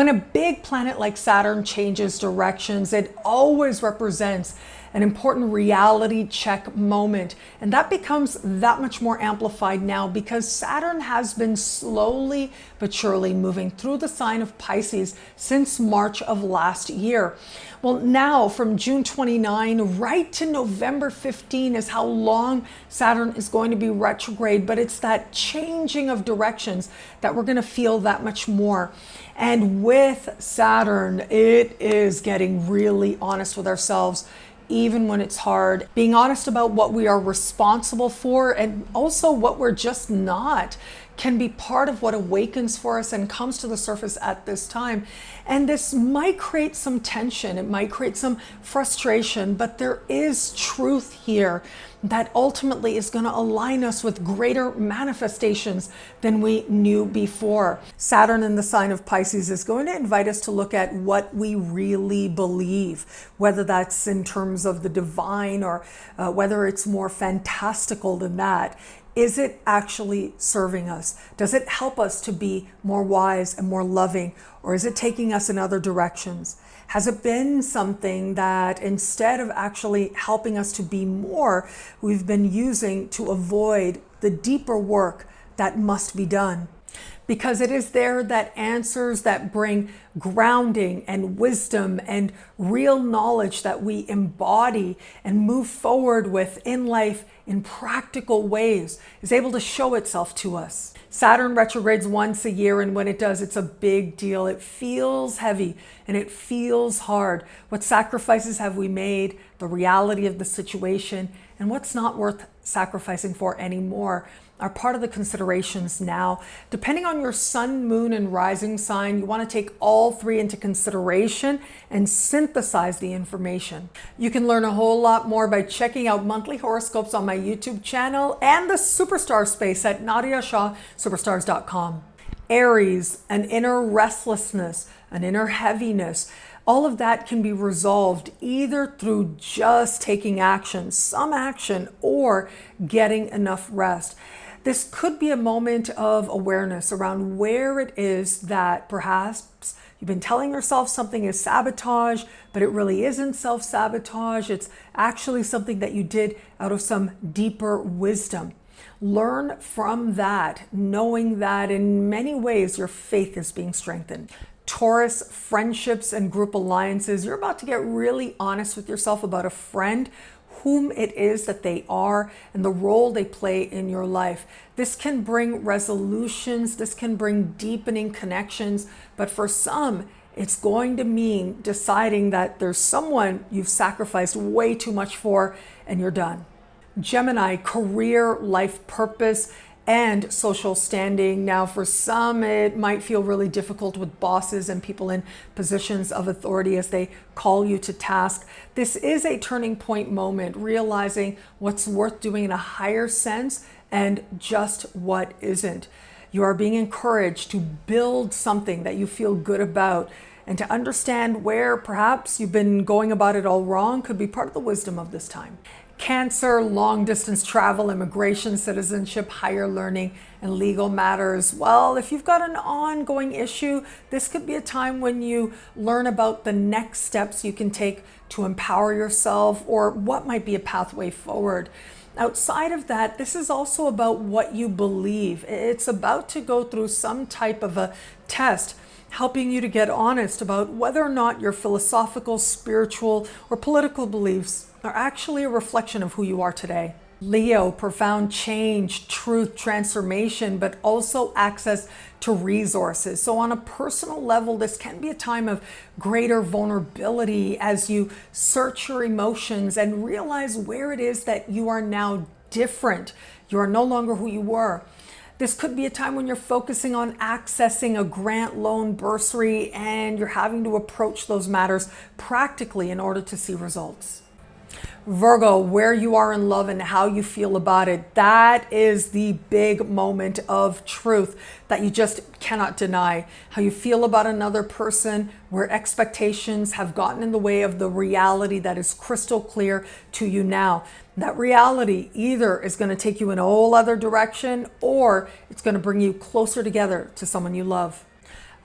When a big planet like Saturn changes directions, it always represents an important reality check moment. And that becomes that much more amplified now because Saturn has been slowly but surely moving through the sign of Pisces since March of last year. Well, now from June 29 right to November 15 is how long Saturn is going to be retrograde, but it's that changing of directions that we're going to feel that much more. And with Saturn, it is getting really honest with ourselves, even when it's hard, being honest about what we are responsible for and also what we're just not can be part of what awakens for us and comes to the surface at this time. And this might create some tension, it might create some frustration, but there is truth here that ultimately is going to align us with greater manifestations than we knew before. Saturn in the sign of Pisces is going to invite us to look at what we really believe, whether that's in terms of the divine or whether it's more fantastical than that. Is it actually serving us? Does it help us to be more wise and more loving, or is it taking us in other directions? Has it been something that instead of actually helping us to be more, we've been using to avoid the deeper work that must be done? Because it is there that answers that bring grounding and wisdom and real knowledge that we embody and move forward with in life in practical ways is able to show itself to us. Saturn retrogrades once a year, and when it does, it's a big deal. It feels heavy and it feels hard. What sacrifices have we made? The reality of the situation and what's not worth sacrificing for anymore are part of the considerations now. Depending on your sun, moon, and rising sign, you want to take all three into consideration and synthesize the information. You can learn a whole lot more by checking out monthly horoscopes on my YouTube channel and the Superstar space at NadiyaShahSuperstars.com. Aries, an inner restlessness, an inner heaviness, all of that can be resolved either through just taking action, some action, or getting enough rest. This could be a moment of awareness around where it is that perhaps you've been telling yourself something is sabotage, but it really isn't self-sabotage. It's actually something that you did out of some deeper wisdom. Learn from that, knowing that in many ways your faith is being strengthened. Taurus, friendships and group alliances. You're about to get really honest with yourself about a friend, whom it is that they are and the role they play in your life. This can bring resolutions, this can bring deepening connections, but for some, it's going to mean deciding that there's someone you've sacrificed way too much for and you're done. Gemini, career, life purpose, and social standing. Now, for some, it might feel really difficult with bosses and people in positions of authority as they call you to task. This is a turning point moment, realizing what's worth doing in a higher sense and just what isn't. You are being encouraged to build something that you feel good about, and to understand where perhaps you've been going about it all wrong could be part of the wisdom of this time. Cancer, long distance travel, immigration, citizenship, higher learning, and legal matters. Well, if you've got an ongoing issue, this could be a time when you learn about the next steps you can take to empower yourself or what might be a pathway forward. Outside of that, this is also about what you believe. It's about to go through some type of a test, helping you to get honest about whether or not your philosophical, spiritual, or political beliefs are actually a reflection of who you are today. Leo, profound change, truth, transformation, but also access to resources. So on a personal level, this can be a time of greater vulnerability as you search your emotions and realize where it is that you are now different. You are no longer who you were. This could be a time when you're focusing on accessing a grant, loan, bursary, and you're having to approach those matters practically in order to see results. Virgo, where you are in love and how you feel about it. That is the big moment of truth that you just cannot deny. How you feel about another person, where expectations have gotten in the way of the reality that is crystal clear to you now. That reality either is going to take you in a whole other direction or it's going to bring you closer together to someone you love.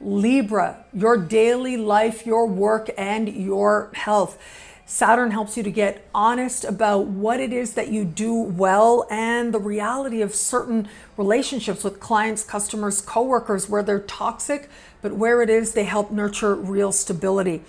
Libra, your daily life, your work, and your health. Saturn helps you to get honest about what it is that you do well and the reality of certain relationships with clients, customers, coworkers, where they're toxic, but where it is they help nurture real stability.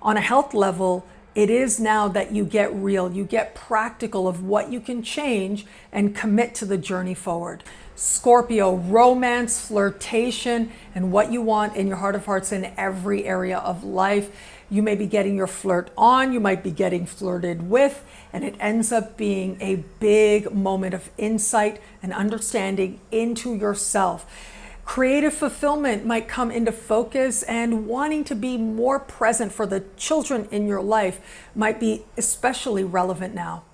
On a health level, it is now that you get real, you get practical of what you can change and commit to the journey forward. Scorpio, romance, flirtation, and what you want in your heart of hearts in every area of life. You may be getting your flirt on, you might be getting flirted with, and it ends up being a big moment of insight and understanding into yourself. Creative fulfillment might come into focus, and wanting to be more present for the children in your life might be especially relevant now.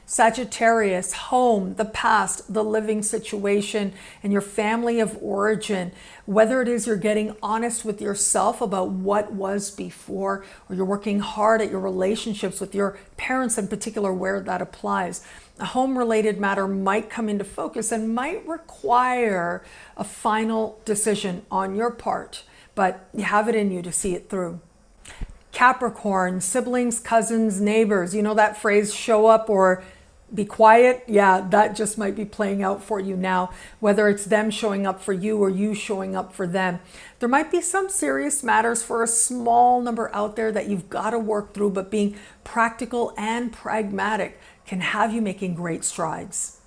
Sagittarius, home, the past, the living situation, and your family of origin. Whether it is you're getting honest with yourself about what was before, or you're working hard at your relationships with your parents in particular, where that applies. A home-related matter might come into focus and might require a final decision on your part, but you have it in you to see it through. Capricorn, siblings, cousins, neighbors. You know that phrase, show up or be quiet? Yeah, that just might be playing out for you now, whether it's them showing up for you or you showing up for them. There might be some serious matters for a small number out there that you've got to work through, but being practical and pragmatic can have you making great strides.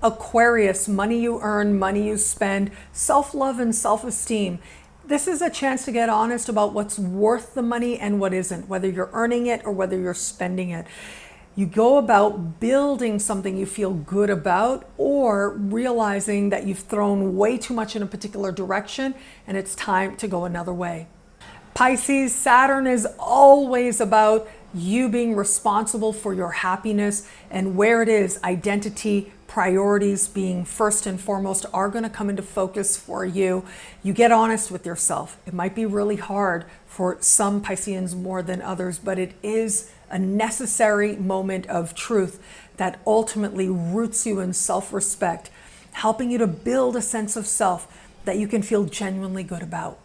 Aquarius, money you earn, money you spend, self-love and self-esteem. This is a chance to get honest about what's worth the money and what isn't, whether you're earning it or whether you're spending it. You go about building something you feel good about, or realizing that you've thrown way too much in a particular direction and it's time to go another way. Pisces, Saturn is always about you being responsible for your happiness, and where it is identity, priorities being first and foremost are going to come into focus for you. You get honest with yourself. It might be really hard for some Pisceans more than others, but it is a necessary moment of truth that ultimately roots you in self-respect, helping you to build a sense of self that you can feel genuinely good about.